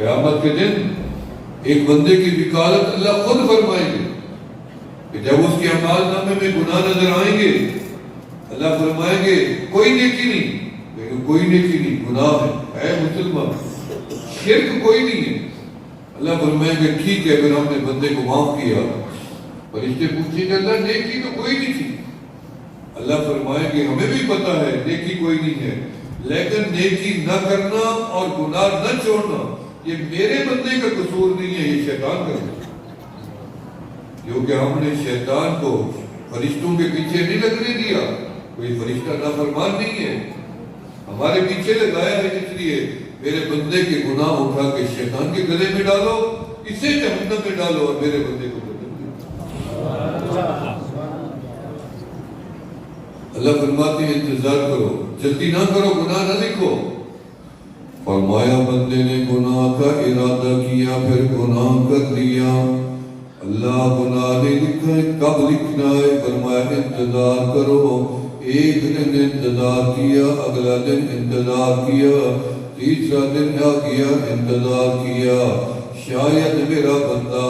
قیامت کے دن ایک بندے کی وکالت اللہ خود فرمائیں گے کہ جب اس کے اعمال نامے میں گناہ نظر آئیں گے اللہ فرمائیں گے کوئی نیکی نہیں، لیکن کوئی نیکی نہیں، گناہ ہے مسلمان، شرک کوئی نہیں ہے۔ اللہ فرمائیں گے ٹھیک ہے، پھر ہم نے بندے کو معاف کیا۔ فرشتے پوچھیں گے اللہ نیکی تو کوئی نہیں تھی۔ اللہ فرمائیں گے ہمیں بھی پتا ہے نیکی کوئی نہیں ہے، لیکن نیکی نہ کرنا اور گناہ نہ چھوڑنا یہ میرے بندے کا قصور نہیں ہے، یہ شیطان کا ہے، کیونکہ ہم نے شیطان کو فرشتوں کے پیچھے نہیں لگنے دیا۔ کوئی فرشتہ نافرمان نہیں ہے، ہمارے پیچھے لگایا ہے اس لیے میرے بندے کے گناہ اٹھا کے شیطان کے گلے میں ڈالو، اسے جہنم میں ڈالو اور میرے بندے کو اللہ فرماتے ہیں انتظار کرو، جلدی نہ کرو، گناہ نہ لکھو۔ فرمایا بندے نے گناہ کا ارادہ کیا پھر گناہ کر لیا، اللہ گناہ نہیں لکھا ہے، کب لکھنا ہے؟ فرمایا انتظار کرو۔ ایک دن انتظار کیا، اگلا دن انتظار کیا، تیسرا دن آ گیا، انتظار کیا، شاید میرا بندہ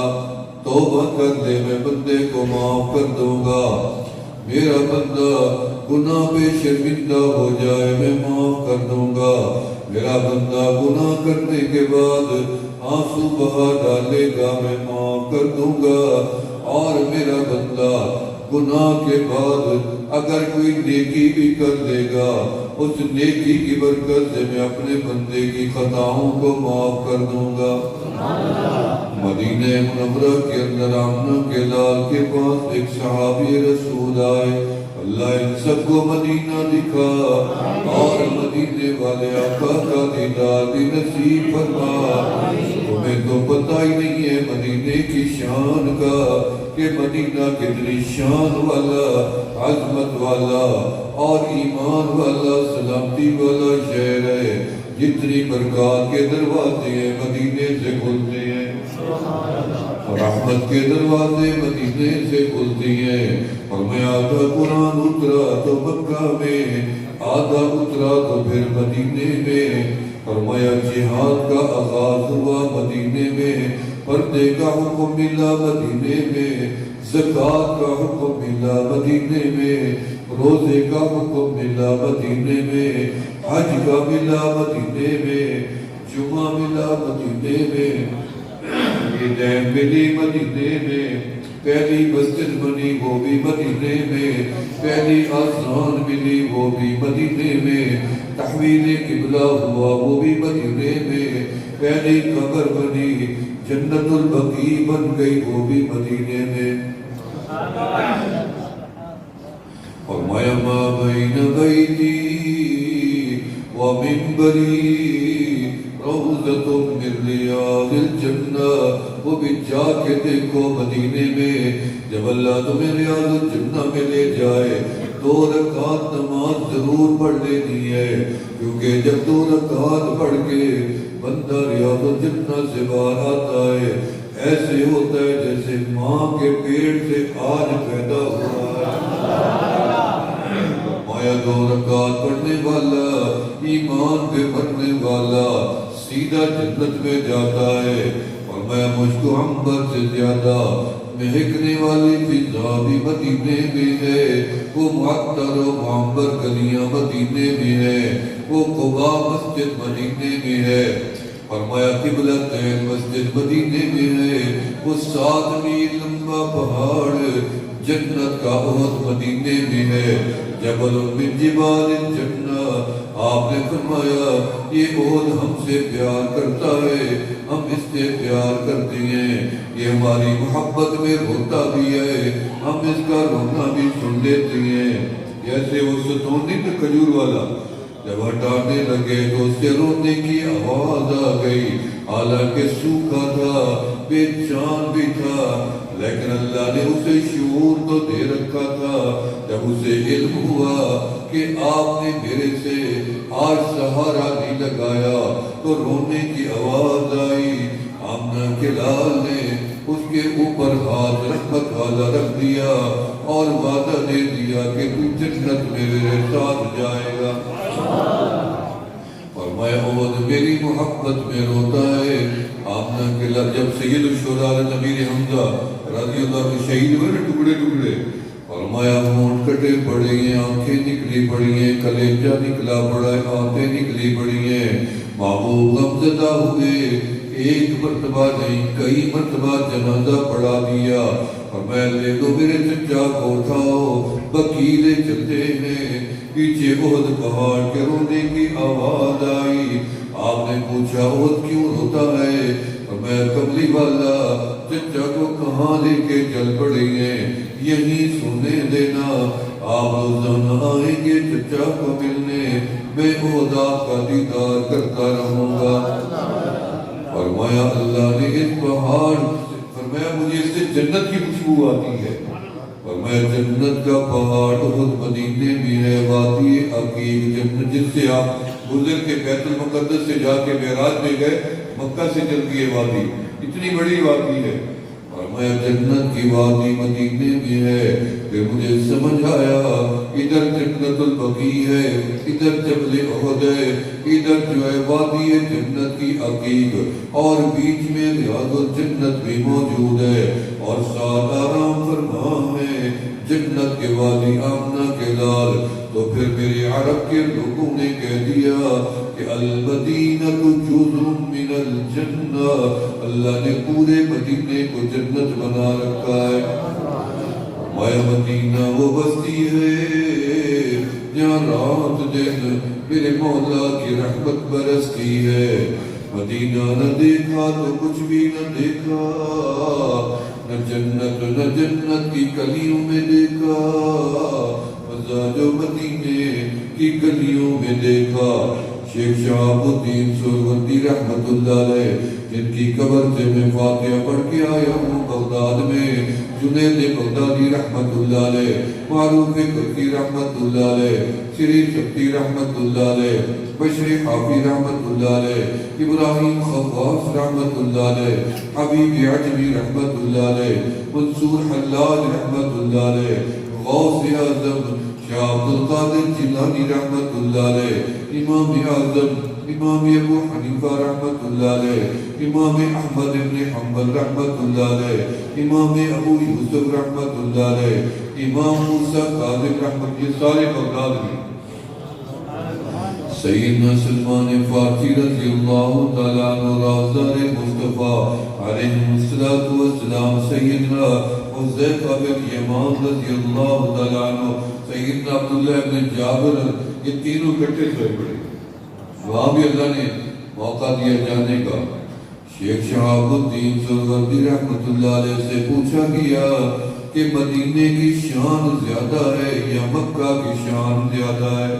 توبہ کر دے، میں بندے کو معاف کر دوں گا، میرا بندہ گناہ پہ شرمندہ ہو جائے میں معاف کر دوں گا، میرا بندہ گناہ کرنے کے بعد آنسو بہا ڈالے گا میں معاف کر دوں گا، اور میرا بندہ گناہ کے بعد اگر کوئی نیکی بھی کر دے گا اس نیکی کی برکت سے میں اپنے بندے کی خطاؤں کو معاف کر دوں گا۔ مدینہ منورہ کے اندر آمنہ کے لال کے پاس ایک صحابی رسول آئے، اللہ ان سب کو مدینہ دکھا اور مدینے والے آقا کا دیدار بھی نصیب فرما۔ تمہیں تو پتہ ہی نہیں ہے مدینے کی شان کا کہ مدینہ کتنی شان والا، عظمت والا اور ایمان والا، سلامتی والا شہر ہے، جتنی برکات کے دروازے ہیں مدینے سے کھلتے ہیں، رحمت کے دروازے مدینے سے کھلتی ہیں۔ اور میں آدھا قرآن اترا تو مکہ میں، آدھا اترا تو پھر مدینے میں، فرمایا جہاد کا آغاز ہوا مدینے میں، پردے کا حکم ملا مدینے میں، زکوٰۃ کا حکم ملا مدینے میں، روزے کا حکم ملا مدینے میں، حج کا ملا مدینے میں، جمعہ ملا مدینے میں، عیدین ملی مدینے میں، پہلی مسجد بنی وہ بھی مدینے میں، پہلی آسان ملی وہ بھی مدینے میں، تحویل قبلہ ہوا وہ بھی مدینے میں، پہلی قبر بنی جنت البقیع بن گئی وہ بھی مدینے میں۔ فرمایا ما بین بیتی و منبری روضۃ من ریاض الجنہ، وہ بھی جا کے دیکھو مدینے میں، جب اللہ تمہیں ریاض الجنہ میں لے جائے 2 رکعت نماز ضرور پڑھ لینی ہے، کیونکہ جب 2 رکعت پڑھ کے بندہ ریاض الجنہ سے باہر آتا ہے ایسے ہوتا ہے جیسے ماں کے پیٹ سے آج پیدا ہوا ہے۔ مایا 2 رکعت پڑھنے والا، ایمان پہ مرنے والا سیدھا جنت میں جاتا ہے، اور میں مجھ کو عنبر سے زیادہ مہکنے والی فضا بھی مدینے میں ہے، وہ معطر و معمر گلیاں مدینے میں ہے، وہ قباء مسجد مدینے میں ہے، فرمایا قبلتین مسجد مدینے میں ہے، وہ 7 میل لمبا پہاڑ جنت کا احد مدینے میں ہے، جبل من جبال الجنہ، آپ نے فرمایا یہ احد ہم سے پیار کرتا ہے، ہم اس سے پیار کرتے ہیں، یہ ہماری محبت میں روتا بھی ہے، ہم اس کا رونا بھی سن لیتے ہیں، جیسے وہ ستونی تو کھجور والا جب ہٹانے لگے تو اس کے رونے کی آواز آ گئی، حالانکہ سوکھا تھا، بے جان بھی تھا، لیکن اللہ نے اسے شعور تو دے رکھا تھا، جب اسے علم ہوا کہ آپ نے میرے سے آج سہارا نہیں لگایا تو رونے کی آواز آئی، آمنہ کے لال نے اس کے اوپر ہاتھ رحمت والا رکھ دیا اور وعدہ دے دیا کہ تو جنت میں میرے ساتھ جائے گا، اور میں احد میری محبت میں روتا ہے، آمنہ کے لفظ جب سید الشہداء امیر حمزہ رضی اللہ عنہ شہید ہوئے نا ٹکڑے ٹکڑے، فرمایا ہونٹ کٹے پڑے ہیں، آنکھیں نکلی پڑی ہیں، کلیجہ نکلا پڑا ہے، آنکھیں نکلی پڑی ہیں، محبوب غمزدہ ہوئے، ایک مرتبہ نہیں کئی مرتبہ جنازہ پڑھا دیا، اور میں لے دو میرے چچا کو اٹھاؤ، بقیلے چلتے ہیں، پیچھے احد پہاڑ کے رونے کی آواز آئی، آپ نے پوچھا احد کیوں روتا ہے؟ اور میں قبلی والا چچا کو کہاں لے کے چل پڑیں گے، یہی سننے دینا، آپ روزانہ آئیں گے چچا کو ملنے، میں احد آپ کا دیدار کرتا رہوں گا۔ فرمایا اللہ نے اس پہاڑ، فرمایا مجھے اس سے جنت کی خوشبو آتی ہے، فرمایا جنت کا پہاڑ احد مدینے میں ہے، وادی عقیق، جنت جس سے آپ گزر کے بیت المقدس سے جا کے معراج میں گئے، مکہ سے چلتی ہے وادی، اتنی بڑی وادی ہے، فرمایا جنت کی وادی مدینے میں ہے۔ پھر مجھے سمجھ آیا ادھر جنت البقیع ہے، ادھر جبل احد ہے، ادھر جو ہے وادی جنت کی عقیق، اور بیچ میں ریاض الجنت بھی موجود ہے، اور ساتھ آرام فرما ہے جنت کے وادی آمنہ کے لال۔ تو پھر میرے عرب کے لوگوں نے کہہ دیا کہ المدینہ جزء من الجنہ، اللہ نے پورے مدینے کو جنت بنا رکھا ہے۔ مدینہ وہ بستی ہے جہاں رات دن میرے مولا کی رحمت برستی ہے، مدینہ نہ دیکھا تو کچھ بھی نہ دیکھا، نہ جنت کی گلیوں میں دیکھا، مزہ جو مدینے کی گلیوں میں دیکھا۔ شیخ شہاب الدین سہروردی رحمت اللہ علیہ، جن کی قبر سے میں فاتحہ پڑھ کے آیا ہوں بغداد میں، جنید بغدادی رحمت اللہ علیہ، معروف کرکی رحمت اللہ علیہ، سری شکتی رحمت اللہ علیہ، بشر حافی رحمت اللہ علیہ، ابراہیم خواص رحمت اللہ علیہ، حبیب عجمی رحمت اللہ علیہ، منصور حلاج رحمت اللہ علیہ، غوث اعظم شاہ عبد القادر جیلانی رحمت اللہ علیہ، امام اعظم امام ابو حنیفہ رحمت اللہ علیہ، امام احمد بن حنبل رحمت اللہ علیہ، امام ابو یوسف رحمت اللہ علیہ، امام موسیٰ کاظم رحمت، یہ سارے بغداد میں۔ سیدنا سلمان فارسی رضی اللہ تعالیٰ عنہ، رازدار مصطفیٰ علیہ السلام، سیدنا حذیفہ بن یمان رضی اللہ تعالیٰ عنہ، سیدنا عبداللہ بن جابر، یہ تینوں کٹے سوئے پڑے، وہاں بھی اللہ نے موقع دیا جانے کا۔ شیخ شہاب الدین سہروردی رحمت اللہ علیہ سے پوچھا گیا کہ مدینے کی شان زیادہ ہے یا مکہ کی شان زیادہ ہے؟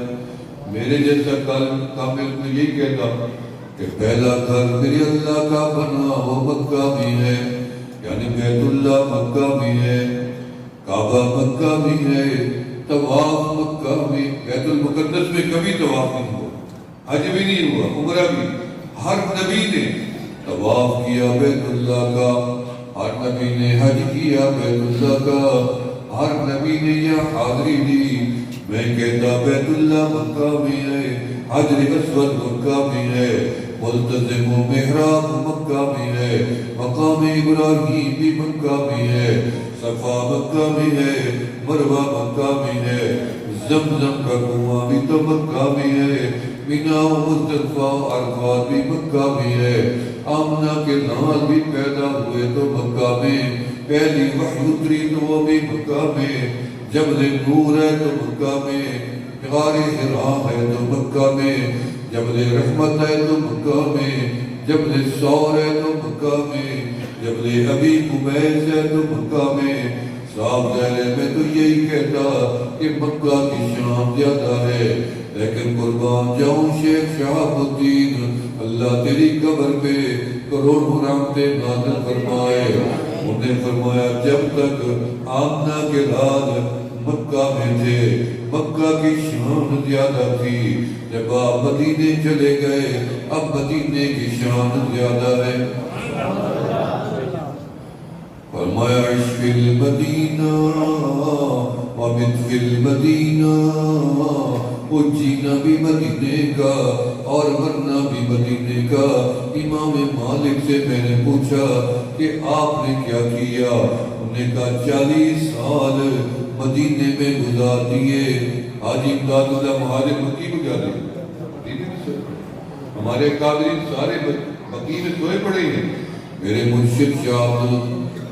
میرے جیسا کامل میں یہی کہتا کہ پہلا گھر میرے اللہ کا بنا وہ مکہ میں ہے، یعنی بیت اللہ مکہ میں ہے، کعبہ مکہ میں ہے، طواف مکہ میں، بیت المقدس میں کبھی طواف نہیں ہوا، حج بھی نہیں ہوا، عمرہ بھی، ہر نبی نے طواف کیا بیت اللہ کا، ہر نبی نے حج کیا بیت اللہ کا، ہر نبی نے یہ حاضری دی۔ میں کہتا بیت اللہ مکہ میں ہے، حجر اسود مکہ میں ہے، ملتزم و محراب مکہ میں ہے، مقام ابراہیم بھی مکہ میں ہے، صفا مکہ میں ہے، مروہ مکہ میں ہے، زمزم کا کنواں بھی تو مکہ میں ہے، مینا و مزدلفہ و عرفات بھی مکہ میں ہے، آمنہ کے لال بھی پیدا ہوئے تو مکہ میں، پہلی وحی اتری تو وہ بھی مکہ میں، جبل نور ہے تو مکہ میں، غار حرا ہے تو مکہ میں، جبل رحمت ہے تو مکہ میں، جبل سور ہے تو مکہ میں، جبل ابی قبیس ہے تو مکہ میں۔ صاحب ظاہر میں تو یہی کہتا کہ مکہ کی شان زیادہ ہے، لیکن قربان جاؤں شیخ شہاب الدین، اللہ تیری قبر پہ کروڑوں رحمتیں نازل فرمائے۔ انہوں نے فرمایا جب تک آمنہ کے لال مکہ میں تھے مکہ کی شان زیادہ تھی، جب آپ مدینے چلے گئے اب مدینے کی شان زیادہ ہے۔ فرمایا عش فی المدینہ ومت فی المدینہ وہ جینا بھی مدینے کا اور مرنا بھی مدینے کا۔ امام مالک سے میں نے پوچھا کہ آپ نے کیا کیا؟ انہوں نے کہا 40 سال مدینے میں گزار دیے۔ حاجی امداد اللہ مہاجر مکی کو جا رہے ہمارے قادرین سارے مکی میں سوئے پڑے ہیں۔ میرے مرشد شاہ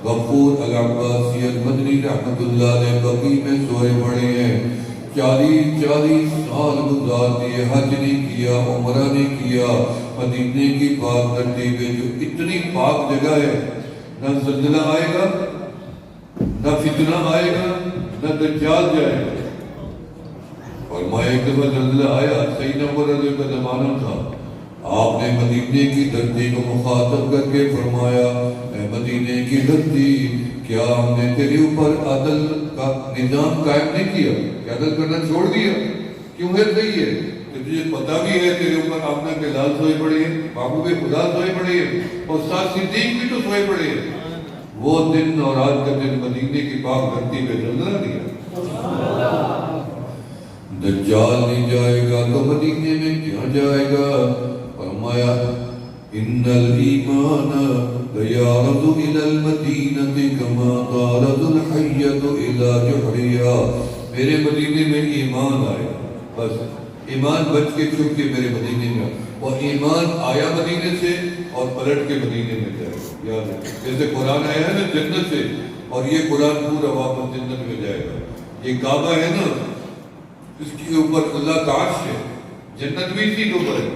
غفور العباسی المدنی رحمت اللہ علیہ بقی میں سوئے پڑے ہیں۔ 40 سال گزار دیے، حج نہیں کیا، عمرہ نہیں کیا۔ مدینے کی پاک دھرتی میں جو اتنی پاک جگہ ہے، نہ زلزلہ آئے گا، نہ فتنہ آئے گا، نہ دجال جائے گا۔ اور میں ایک دفعہ زلزلہ آیا، سیدنا عمر رضی اللہ کا زمانہ تھا، آپ نے مدینے کی دھرتی کو مخاطب کر کے فرمایا اے مدینے کی دھرتی، کیا ہم نے تیرے اوپر عدل کا نظام قائم نہیں کیا کہ عدل کرنا چھوڑ دیا؟ کیوں ہے صحیح ہے کہ تجھے پتہ بھی ہے تیرے اوپر آمنہ کے لال سوئے پڑے ہیں، محبوب خدا سوئے پڑے ہیں، اور ساتھ صدیق بھی تو سوئے پڑے ہیں۔ وہ دن اور آج کا دن مدینے کی پاک دھرتی پہ زلزلہ دیا۔ دجال نہیں جائے گا تو مدینے میں کیا جائے گا؟ فرمایا ان الایمان لیارض الى المدینہ کما تارض الحیۃ الى جحرہا۔ میرے مدینے میں ایمان آئے، بس ایمان بچ کے چھپ کے میرے مدینے میں، اور ایمان آیا مدینے سے اور پلٹ کے مدینے میں جائے گا۔ یاد ہے جیسے قرآن آیا ہے نا جنت سے، اور یہ قرآن پورا واپس جنت میں جائے گا۔ یہ کعبہ ہے نا، اس کے اوپر اللہ کا عرش ہے، جنت بھی اسی کے اوپر ہے۔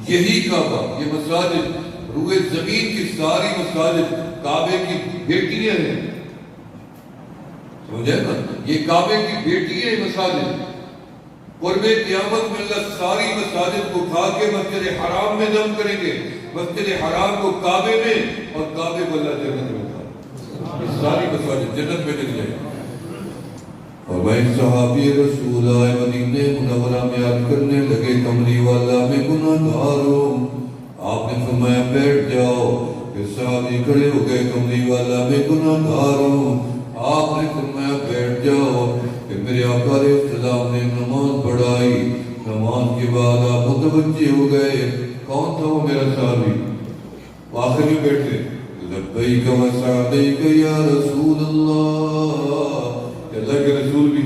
یہی کعبہ، یہ مساجد، روئے زمین کی ساری مساجد کعبے کی بیٹیاں ہیں، سمجھے نا؟ یہ کعبے کی بیٹیاں ہیں مساجد۔ قرب قیامت میں اللہ ساری مساجد کو اٹھا کے مسجد حرام میں دم کریں گے، مسجد حرام کو کعبے میں، اور کعبے کو اللہ جنت میں اٹھا، یہ ساری مساجد جنت میں لگ جائے گی۔ اور میں صحابی رسول آئے مدینہ منورہ میں عرض کرنے لگے کملی والا میں گناہ گار ہوں۔ آپ نے فرمایا بیٹھ جاؤ۔ پھر صحابی کھڑے ہو گئے، کملی والا میں گناہ گار ہوں۔ آپ نے فرمایا بیٹھ جاؤ۔ پھر میرے آقا علیہ السلام نے نماز پڑھائی، نماز کے بعد آپ متوجہ ہو گئے، کون تھا وہ میرا صحابی؟ آخر میں بیٹھے، لبیک و سعدیک یا رسول اللہ، اللہ کے رسول بھی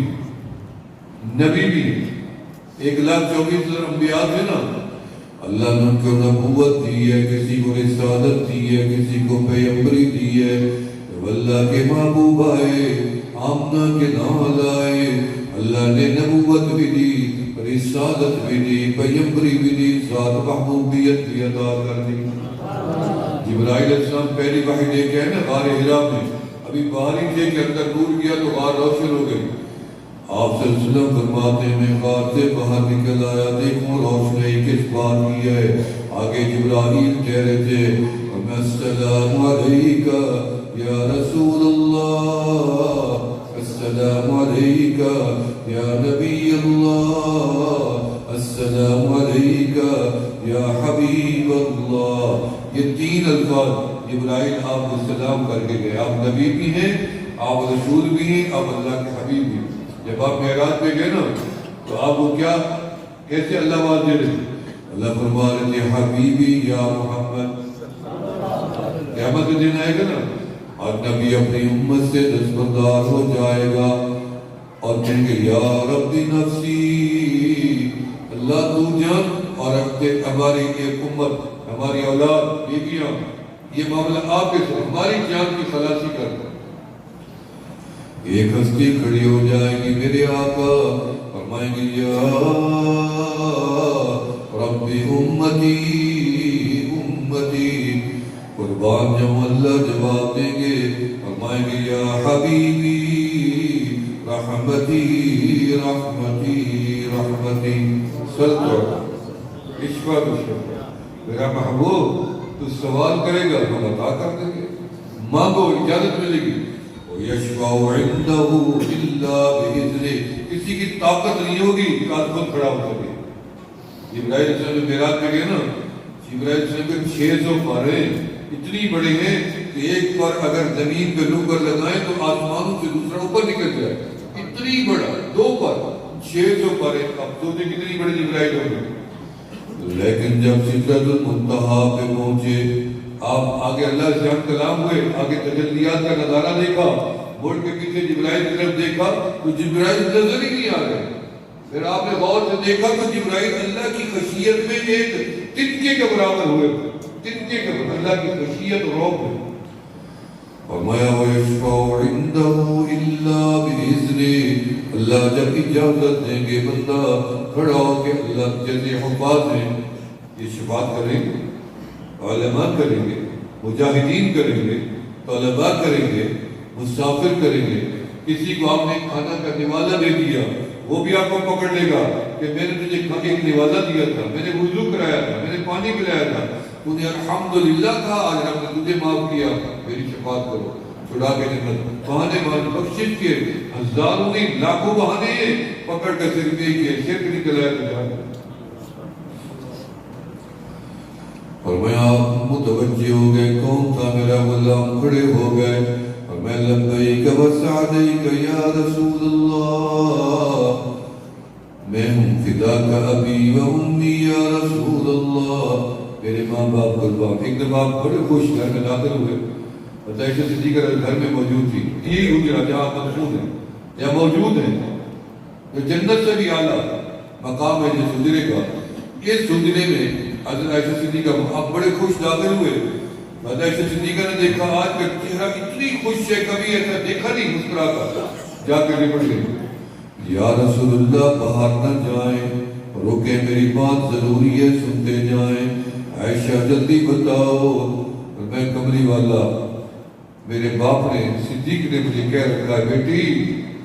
نبی بھی 1,24,000 انبیاء تھے نا، اللہ نے ان کو نبوت دی ہے، کسی کو رسالت دی ہے، کسی کو پیغمبری دی ہے۔ جب اللہ کے محبوب آئے، آمنہ کے نال آئے، اللہ نے نبوت بھی دی، رسالت بھی دی، پیغمبری بھی دی، ساتھ محبوبیت بھی عطا کر دی۔ جبرائیل علیہ السلام پہلی وحی لے کے آئے نا غار حرا میں، ابھی باہر ہی تھے کہ اندر نور گیا تو غار روشن ہو گئی۔ آپ صلی اللہ علیہ وسلم فرماتے ہیں میں غار سے باہر نکل آیا، دیکھوں روشنی کس بات کی ہے۔ آگے جبرائیل کہہ رہے تھے السلام علیکہ یا رسول اللہ، السلام علیکہ یا نبی اللہ، السلام علیکہ یا حبیب اللہ۔ یہ 3 الفاظ جبرائیل آپ کو سلام کر کے گئے۔ آپ نبی بھی ہیں، آپ رسول بھی ہیں، آپ اللہ کے حبیب بھی ہیں۔ جب آپ معراج پہ گئے نا تو آپ کو کیا کیسے اللہ آواز دے رہے تھے؟ اللہ فرما رہے تھے حبیبی یا محمد۔ قیامت کے دن آئے گا نا اور نبی اپنی امت سے دستبردار ہو جائے گا اور کہیں گے یا ربی نفسی، اللہ تو جان اور ہماری ایک امت، ہماری اولاد، بیویاں، یہ معاملہ آپ کے ساتھ ہماری جان کی خلاصی کرتا ہے۔ ایک ہستی کھڑی ہو جائے گی، میرے آقا فرمائیں گے یا رب امتی امتی، قربان جاؤں اللہ جواب دیں گے، فرمائیں گے یا حبیبی رحمتی رحمتی رحمتی۔ سلطو عشقہ میرا محبوب تو سوال کرے گا ہم عطا کر دیں گے، مانگو اجازت ملے گی۔ وَيَشْفَعُ عِنْدَهُ إِلَّا بِإِذْنِهِ، کسی کی طاقت نہیں ہوگی کہ آج خود کھڑا ہو سکے۔ جبرائیل علیہ السلام معراج پہ گئے نا، جبرائیل علیہ السلام کے 600 پارے اتنی بڑے ہیں کہ ایک پر اگر زمین پہ لو کر لگائیں تو آسمانوں سے دوسرا اوپر نکل جائے، اتنی بڑا 2 پر 600 پارے. اب تو کتنی بڑی جبرائیل ہو گئی. لیکن جب سدرۃ المنتہا پہ پہنچے, آپ آگے اللہ سے ہم کلام ہوئے, آگے تجلیات کا نظارہ دیکھا, مڑ کے پیچھے جبرائیل کی طرف دیکھا تو جبرائیل نظر ہی نہیں آ رہے. پھر آپ نے غور سے دیکھا تو جبرائیل اللہ کی خشیت میں ایک تنکے کے برابر ہوئے, تنکے کے برابر, اللہ کی خشیت اور رعب ہے. فرمایا وَيَشْفَعُ عِنْدَهُ إِلَّا بِإِذْنِهِ, اللہ جب اجازت دیں گے بندہ کھڑا ہو کے اللہ جیسے حفاظ ہیں یہ شفاعت کریں گے, علماء کریں گے, مجاہدین کریں گے, طلباء کریں گے, مسافر کریں گے. کسی کو آپ نے کھانا کا نوالہ دے دیا, وہ بھی آپ کو پکڑ لے گا کہ میں نے تجھے ایک نوالہ دیا تھا, میں نے وضو کرایا تھا, میں نے پانی پلایا تھا, تو نے الحمدللہ کہا, آج رب نے تجھے معاف کیا, میری شفاعت کرو, چھڑا کے جنت. بہانے بخشش کے ہزاروں نہیں لاکھوں بہانے ہیں, پکڑ کر صرف ایک ہے شرک نکل آیا تجھے. فرمایا متوجہ ہو گئے, کون تھا میرا غلام, کھڑے ہو گئے. فرمایا لبیک وسعدیک یا رسول اللہ, میں ہوں فداک ابی و امی یا رسول اللہ, میرے ماں باپ قربان. ایک دفعہ آپ بڑے خوش گھر میں داخل ہوئے, عائشہ صدیقہ گھر میں موجود تھی. یہی حجرہ جہاں مدفون ہے, جہاں موجود ہے, جو جنت سے بھی اعلیٰ مقام ہے جس حجرے کا. اس حجرے میں حضرت عائشہ صدیقہ آپ بڑے خوش داخل ہوئے. حضرت عائشہ صدیقہ نے دیکھا آج کا چہرہ اتنی خوش ہے, کبھی ایسا دیکھا نہیں مسکرا کر. جا کے لپٹ گئی, یا رسول اللہ باہر نہ جائیں, رکے, میری بات ضروری ہے, سنتے جائیں. عائشہ جلدی بتاؤ. میں کملی والا, میرے باپ نے صدیق نے مجھے کہہ رکھا ہے بیٹی,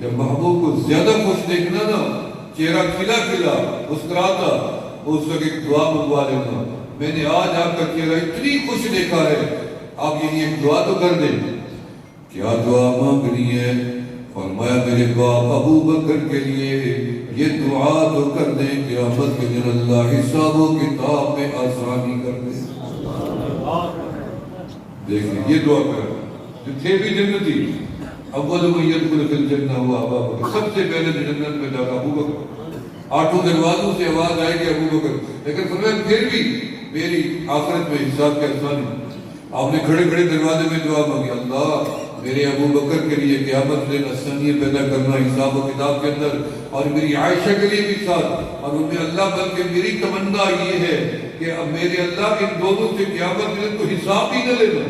جب محبوب کو زیادہ خوش دیکھنا نا, چہرہ کھلا کھلا مسکراتا, اس وقت ایک دعا منگوا لینا. میں نے آج آپ کا چہرہ اتنی خوش دیکھا ہے, آپ یہ ایک دعا تو کر دیں. کیا دعا مانگنی ہے؟ فرمایا میرے باپ ابو بکر کے لیے یہ دعا تو کر دیں, قیامت کے دن اللہ حساب و کتاب میں آسانی کر دیں. دیکھیں یہ دعا کر, جو تھے بھی جنتی, اول من يدخل في الجنہ ہوا ابو بکر, سب سے پہلے جنت میں جاگا ابو بکر. 8 دروازوں سے آواز آئے گی ابو بکر, لیکن فرمایا پھر بھی میری آخرت میں حساب کے آسانی. آپ نے کھڑے کھڑے دروازے میں دعا مانگی, اللہ میرے ابو بکر کے لیے قیامت میں آسانیاں پیدا کرنا حساب و کتاب کے اندر, اور میری عائشہ کے لیے بھی ساتھ, اور ان میں اللہ بلکہ میری تمنا یہ ہے کہ اب میرے اللہ ان دونوں سے قیامت میں تو حساب ہی نہ لینا.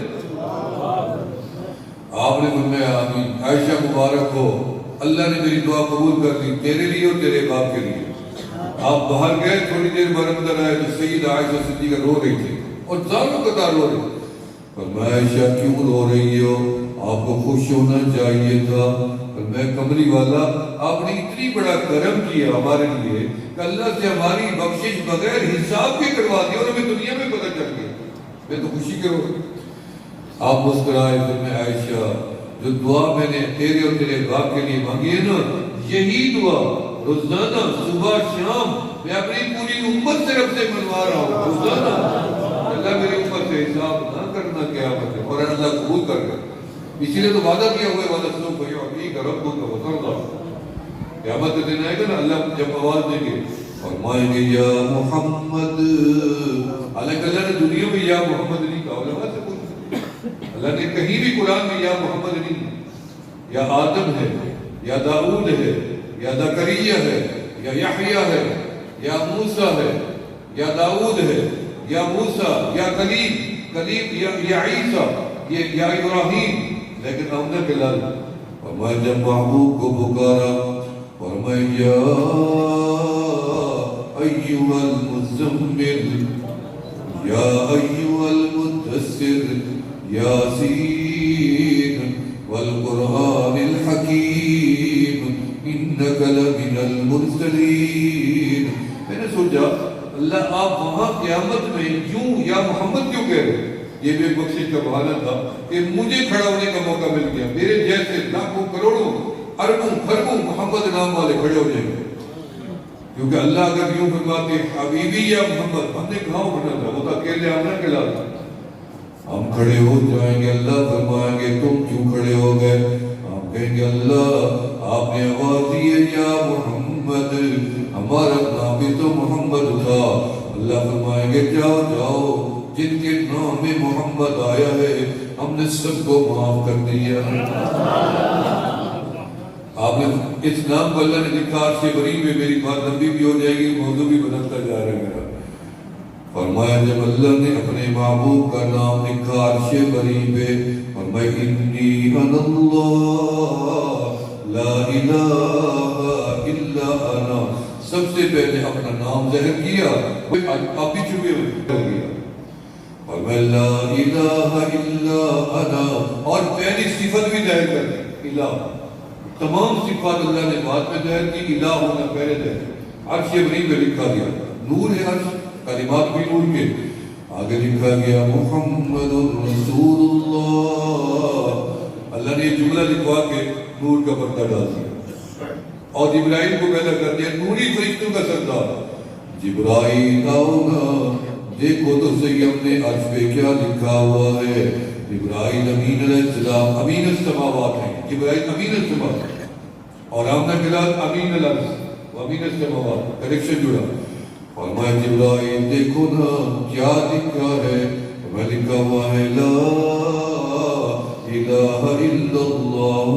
آپ نے فرمایا آمین. عائشہ مبارک ہو, اللہ نے میری دعا قبول کر دی, تیرے لیے اور تیرے باپ کے لیے. آپ باہر گئے, تھوڑی دیر بعد اندر آئے تو سیدہ عائشہ صدیقہ رو رہی تھی, اور زاروں قطار رو رہی. فرمایا عائشہ کیوں رو رہی ہو, آپ کو خوش ہونا چاہیے تھا. فرمایا کملی والا, آپ نے اتنی بڑا کرم کیا ہمارے لیے کہ اللہ سے ہماری بخشش بغیر حساب کے کروا دی, اور ہمیں دنیا میں پتہ چل گیا. میں تو خوشی کرو. آپ مسکرائے. فرمایا عائشہ جو دعا میں نے تیرے اور تیرے باپ کے لیے مانگی ہے نا, یہی دعا روزانہ صبح شام میں اپنی پوری امت سے رب سے منوا رہا ہوں. روزانہ اللہ میری امت سے حساب نہ کرنا قیامت ہے, اور اللہ قبول کر گا. اسی لیے تو وعدہ کیا ہوا ہے, وعدہ سنو بھائی اپنی کا رب کا وطردہ. قیامت کے دن آئے گا نا, اللہ جب آواز دیں گے فرمائیں گے یا محمد. حالانکہ اللہ نے دنیا میں یا محمد نہیں کہا, علماء سے اللہ نے کہیں بھی قرآن میں یا محمد نہیں, یا آدم ہے, یا داؤد ہے, یا زکریا ہے, یا یحییٰ ہے, یا موسیٰ ہے, یا داؤد ہے, یا موسیٰ, یا کلیم, یا عیسیٰ, یا ابراہیم. لیکن امنہ کے لال فرمایا جب محبوب کو پکارا, فرمایا یا ایھا المزمل, یا ایھا المدثر, یاسین والقرآن الحکیم انک لمن المرسلین. میں نے سوچا اللہ آپ وہاں قیامت میں یوں یا محمد کیوں کہہ رہے؟ یہ بھی بخشش کا بہانہ تھا کہ مجھے کھڑا ہونے کا موقع مل گیا. میرے جیسے لاکھوں کروڑوں اربوں خربوں محمد نام والے کھڑے ہو جائیں گے. کیونکہ اللہ اگر یوں فرماتے حبیبی یا محمد, ہم نے کہاں اٹھنا تھا, وہ تو اکیلے آمنا کے لاتا. ہم کھڑے ہو جائیں گے, اللہ فرمائیں گے تم کیوں کھڑے ہو گئے؟ ہم کہیں گے اللہ آپ نے آواز دی ہے یا محمد. محمد، ہمارا نام بھی تو محمد تھا۔ اللہ فرمائیں گے جاؤ جاؤ، جن کے نام میں محمد آیا ہے ہم نے سب کو معاف کر دیا۔ آپ نے اس نام کو اللہ نے لکھا عرش بری میں، میری بات لمبی بھی ہو جائے گی، موضوع بھی بدلتا جا رہا ہے میرا۔ فرمایا جب اللہ نے اپنے محبوب کا نام لکھا عرش بری پہ، فرمایا انی انا اللہ لا الہ الا انا، سب سے پہلے اپنا نام ظاہر کیا، آپ بھی چھپے ہوئے کر گیا، فرمایا لا الہ الا انا، اور پہلی صفت بھی ظاہر کر دی الہ، تمام صفات اللہ نے بعد میں ظاہر کی، الہ ہونا پہلے ظاہر، عرش بری پہ لکھا گیا، نور ہے عرش، کلمات بھی نور کے، آگے لکھا گیا محمد رسول اللہ، اللہ نے یہ جملہ لکھوا کے نور کا پردہ ڈال دیا اور جبرائیل کو پیدا کر دیا، نوری فرشتوں کا سردار۔ جبرائیل آؤ نا دیکھو تو صحیح ہم نے عرش پہ کیا لکھا ہوا ہے۔ جبرائیل امین علیہ السلام امین السماوات ہیں، جبرائیل امین السماوات، اور آمنہ بلال امین الارض و امین السماوات، کنیکشن جڑا۔ فرمایا جبرائیل دیکھو نا کیا لکھا ہے، میں لکھا ہوا ہے لا الہ الا اللہ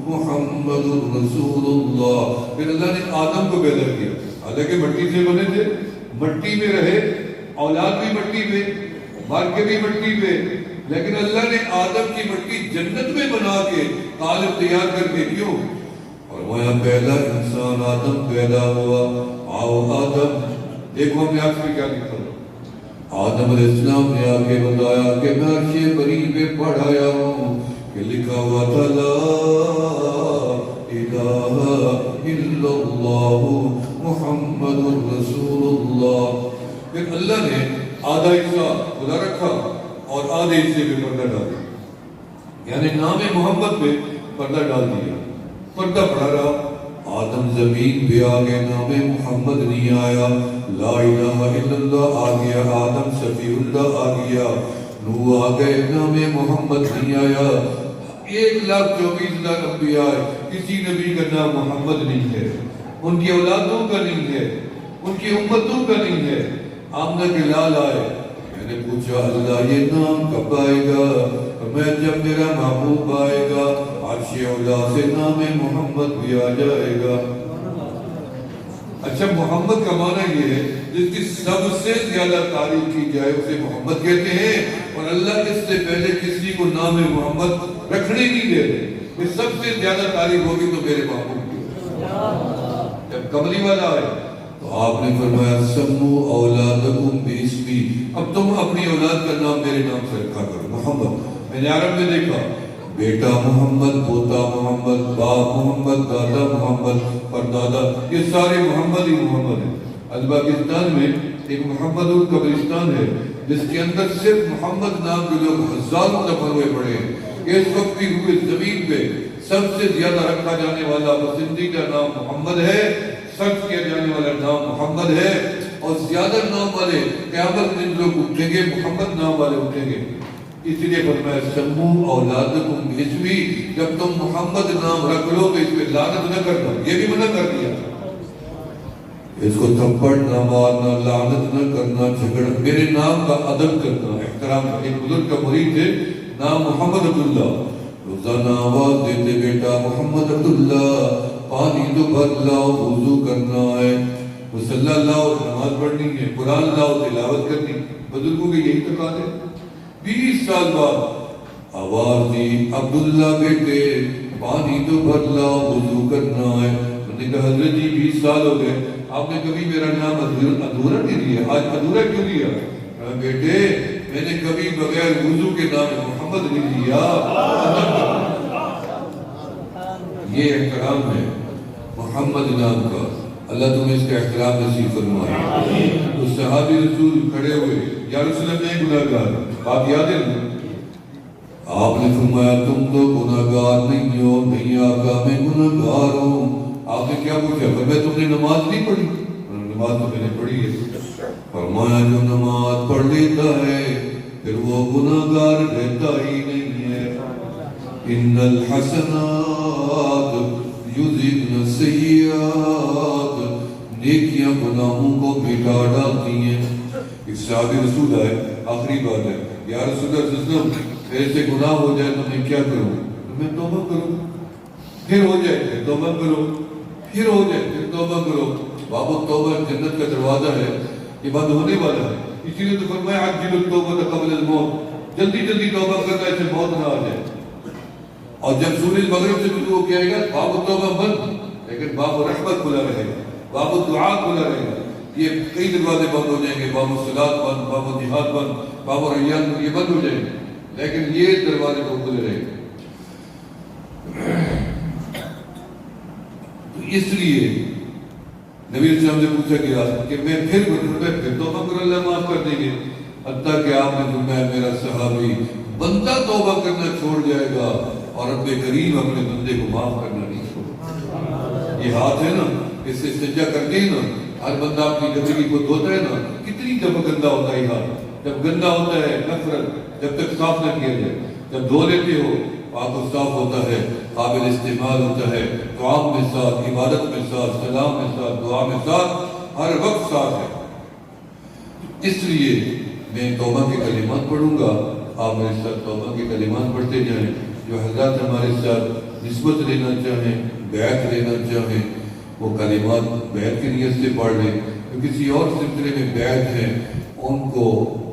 محمد رسول اللہ۔ پھر اللہ نے آدم کو پیدا کیا، حالانکہ مٹی سے بنے تھے، مٹی میں رہے، اولاد بھی مٹی میں، مر کے بھی مٹی میں، لیکن اللہ نے آدم کی مٹی جنت میں بنا کے قالب تیار کر کے کیوں؟ فرمایا پہلا انسان آدم پیدا ہوا، آؤ آدم دیکھو ہم نے آج میں کیا لکھا، آدم علیہ السلام نے آگے بتایا کہ میں عرش بری پہ پڑھایا ہوں کہ لکھا ہوا تھا لا الہ الا اللہ محمد رسول اللہ۔ پھر اللہ نے آدھا حصہ خدا رکھا اور آدھے حصے پہ پردہ ڈال دیا، یعنی نام محمد پہ پردہ ڈال دیا، پردہ پڑا رہا۔ آدم زمین پہ آگے نام محمد نہیں آیا، لا الہ الا اللہ آ گیا، آدم صفی اللہ آ گیا، نوح آ گئے، نام محمد نہیں آیا۔ 1,24,000 انبیاء، کسی نبی کا نام محمد نہیں ہے، ان کی اولادوں کا نہیں ہے، ان کی امتوں کا نہیں ہے۔ آمنہ کے لال آئے، میں نے پوچھا اللہ یہ نام کب آئے گا؟ میں جب میرا محبوب آئے گا عرش اولا سے نام محمد بھی آ جائے گا۔ اچھا محمد کا معنی یہ ہے جس کی سب سے زیادہ تعریف کی جائے اسے محمد کہتے ہیں، اور اللہ اس سے پہلے کسی کو نام محمد رکھنے نہیں دے رہے، کہ سب سے زیادہ تعریف ہوگی تو میرے محبوب کی۔ جب کملی والا آئے تو آپ نے فرمایا سمو اولادکم باسمی، اب تم اپنی اولاد کا نام میرے نام سے رکھا کرو محمد۔ میں نے عرب میں دیکھا بیٹا محمد، پوتا محمد، باپ محمد، دادا محمد، پردادا، یہ سارے محمد ہی محمد ہیں۔ ازبکستان میں ایک محمد القبرستان ہے جس کے اندر صرف محمد نام کے لوگ ہزاروں دفعہ ہوئے پڑے ہیں۔ اس وقت بھی ہوئے زمین پہ سب سے زیادہ رکھا جانے والا پسندیدہ نام محمد ہے، سرچ کیا جانے والا نام محمد ہے، اور زیادہ نام والے قیامت میں لوگ اٹھیں گے محمد نام والے اٹھیں گے۔ اس لیے فرمایا سمو اولادکم باسمی، جب تم محمد نام رکھ لو تو اس پہ لعنت نہ کرنا، یہ بھی منع کر دیا، اس کو تھپڑ نہ مارنا، لعنت نہ کرنا، جھگڑ، میرے نام کا ادب کرنا، احترام کرنا۔ ایک بزرگ کا مرید ہے نام محمد عبداللہ، روزانہ آواز دیتے بیٹا محمد عبداللہ پانی تو بھر لاؤ، وضو کرنا ہے، مصلی لاؤ، نماز پڑھنی ہے، قرآن لاؤ، تلاوت کرنی۔ بزرگوں کے یہی تقاضے ہیں۔ 20 سال بعد آواز دی عبداللہ بیٹے پانی تو بھر لاؤ، وضو کرنا ہے۔ میں نے کہا حضرت جی 20 سال ہو گئے، آپ نے کبھی میرا نام ادھورا نہیں لیا، آج ادھورا کیوں لیا؟ بیٹے میں نے کبھی بغیر وضو کے نام محمد نہیں لیا۔ یہ احترام ہے محمد نام کا، اللہ تمہیں اس کا احترام نصیب فرمائے۔ تو صحابی رسول کھڑے ہوئے، یا رسول اللہ میں گناہگار، بات یاد ہے نا؟ آپ نے فرمایا تم تو گناہگار نہیں ہو، نہیں آقا میں گناہگار ہوں۔ آپ نے کیا پوچھا؟ فرمایا تم نے نماز نہیں پڑھی؟ نماز تو میں نے پڑھی ہے۔ فرمایا جو نماز پڑھ لیتا ہے پھر وہ گناہگار رہتا ہی نہیں ہے۔ ان الحسنات یذہبن السیئات نیکیاں گناہوں کو مٹا ڈالتی ہیں. ایک صحابی رسول آئے, آخری بات ہے, یا رسول اللہ صلی اللہ علیہ وسلم میرے سے گناہ ہو جائے تو میں کیا کروں؟ میں توبہ کروں. پھر ہو جائے پھر توبہ کرو, پھر ہو جائے پھر توبہ کرو. باب التوبہ جنت کا دروازہ ہے, یہ بند ہونے والا ہے. اسی لیے تو فرمایا عجلوا التوبۃ قبل الموت, جلدی جلدی توبہ کرنا ہے اسے موت نہ آ جائے. اور جب سورج مغرب سے طلوع کیا گا باب التوبہ بند, لیکن باب رحمت کھلا رہے گا, باب الدعاء کھلا رہے گا. یہ کئی دروازے بند ہو جائیں گے, باب الصلاۃ بند, باب الجہاد بند, باب الریان, یہ بند ہو جائیں گے, لیکن یہ دروازے کو کھلے رہے گا. تو اس لیے نبی صلی اللہ علیہ وسلم سے پوچھا گیا کہ میں پھر توبہ کر, اللہ معاف کر دیں گے. حتیٰ کہ آپ نے فرمایا میرا صحابی بندہ توبہ کرنا چھوڑ جائے گا اور رب کریم اپنے بندے کو معاف کرنا نہیں چھوڑے. یہ ہاتھ ہے نا, اس سے سجدہ کرتے ہیں نا, ہر بندہ اپنی زندگی کو دھوتا ہے نا, کتنی دفعہ گندا ہوتا ہے یہ ہاتھ. جب گندا ہوتا ہے نفرت, جب تک صاف نہ کیا جائے, جب دھو لیتے ہو آپ کو صاف ہوتا ہے, قابل استعمال ہوتا ہے, دعا میں ساتھ, عبادت میں ساتھ, سلام میں ساتھ, دعا میں ساتھ, ہر وقت ساتھ ہے. اس لیے میں توبہ کے کلمات پڑھوں گا, آپ میرے ساتھ توبہ کے کلمات پڑھتے جائیں. جو حضرات ہمارے ساتھ نسبت لینا چاہیں, بیعت لینا چاہیں, وہ کلمات بیعت کی نیت سے پڑھ لیں. جو کسی اور سلسلے میں بیعت ہیں ان کو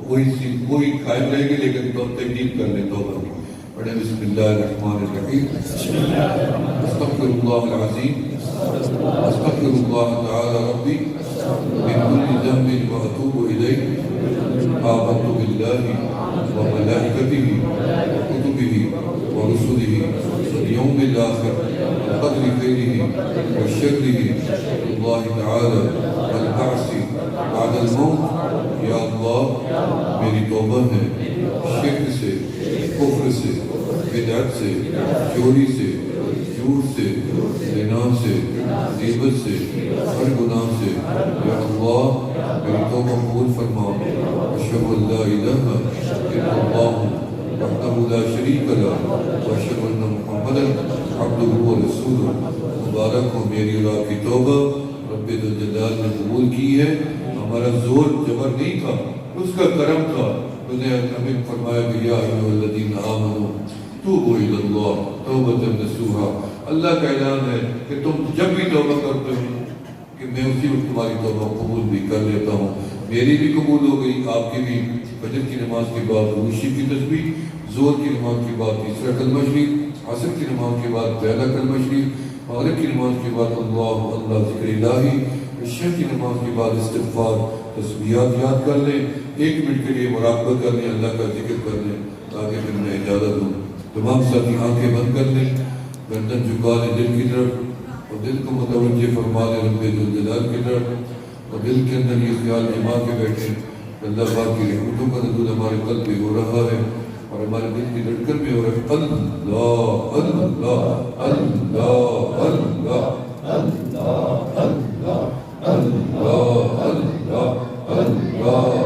وہی قائم رہے گی, لیکن تو تجدید کر لیں توبہ کی. پڑھیں بسم اللہ الرحمن الرحیم. استغفر اللہ العظیم, استغفر اللہ تعالی ربی من کل ذنب واتوب الیہ. آمنت باللہ وملائکتہ وکتبہ ورسلہ والیوم الآخر والقدر خیرہ وشرہ اللہ تعالی والبعث بعد الموت. یا اللہ میری توبہ ہے شرک سے, کفر سے, بدعت سے, چوری سے, جھوٹ سے, زنا سے, غیبت سے, ہر گناہ سے. یا اللہ میری توبہ قبول فرما. اشہد ان لا الہ الا اللہ وحدہ لا شریک لہ واشہد ان محمدا عبدہ ورسولہ. مبارک ہو میری اور آپ کی توبہ, رب ذوالجلال نے قبول کی ہے. ہمارا زور جبر نہیں تھا, اس کا کرم تھا. اس نے ہمیں فرمایا کہ یا ایھا الذین آمنوا توبوا الی اللہ توبۃ نصوحا. اللہ کا اعلان ہے کہ تم جب بھی توبہ کرتے ہو کہ میں اسی وقت تمہاری توبہ قبول بھی کر لیتا ہوں. میری بھی قبول ہو گئی, آپ کی بھی. فجر کی نماز کے بعد روشی کی تسبیح, زور کی نماز کے بعد تیسرا کلمہ شریف, عصر کی نماز کے بعد پہلا کلمہ شریف, مغرب کی نماز کے بعد اللہ اللہ ذکر الہی, عشاء کی نماز کے بعد استغفار, تسبیحات یاد کر لیں, 1 منٹ کے لیے مراقبہ کر لیں, اللہ کا ذکر کر لیں, تاکہ پھر میں اجازت دوں. تمام ساتھی آنکھیں بند کر لیں, گردن جھکا لیں دل کی طرف, اور دل کو متوجہ فرما لیں رب ذوالجلال کی طرف, اور دل کے اندر یہ خیال جما کے بیٹھیں اللہ پاک کی رحمتوں کا نزول ہمارے قلب میں ہو رہا ہے اور ہمارے دل کی دھڑکن میں ہو رہا ہے. اللہ اللہ اللہ اللہ اللہ اللہ اللہ اللہ اللہ اللہ اللہ اللہ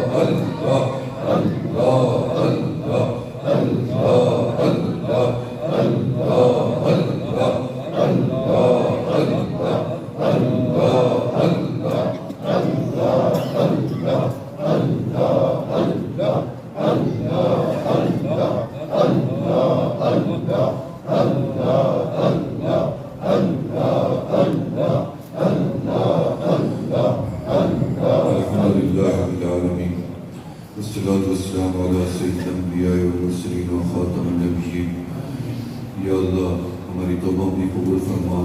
والصلاة والسلام على سید الانبیاء والمرسلین وخاتم النبیین. یا اللہ ہماری توبہ بھی قبول فرما.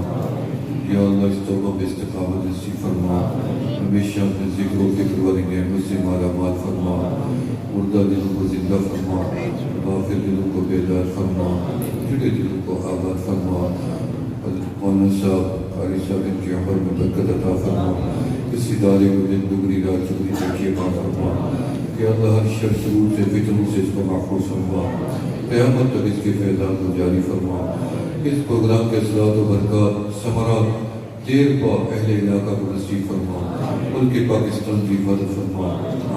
یا اللہ اس توبہ میں استقامت نصیب فرما. ہمیشہ اپنے ذکر و فکر والی نعمت سے مالا مال فرما. مردہ دلوں کو زندہ فرما, غافل دلوں کو بیدار فرما, جڑے دلوں کو آباد فرما. حضرت مولانا صاحب قاری صاحب ان کی عمر میں برکت عطا فرما. اس ادارے کو دن دگنی رات چگنی ترقی عطا فرما. کہ اللہ ہر شر شرور سے فتنوں سے اس کو محفوظ فرما. قیامت تک اس کے فیضان کو جاری فرما. اس پروگرام کے اصلاحات و برکات ثمرات دیر پا اہل علاقہ کو نصیب فرما. ملک پاکستان کی حفاظت فرما,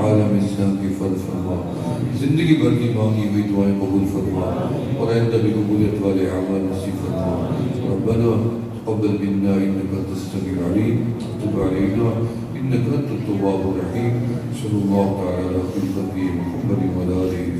عالم اسلام کی حفاظت فرما. زندگی بھر کی مانگی ہوئی دعائیں قبول فرما اور آئندہ بھی قبولیت والے اعمال نصیب فرما. ربنا تقبل منا انك انت السميع العليم وتب علينا انك انت التواب الرحيم. صلی اللہ تعالی علی خلقته محمد وعلى آله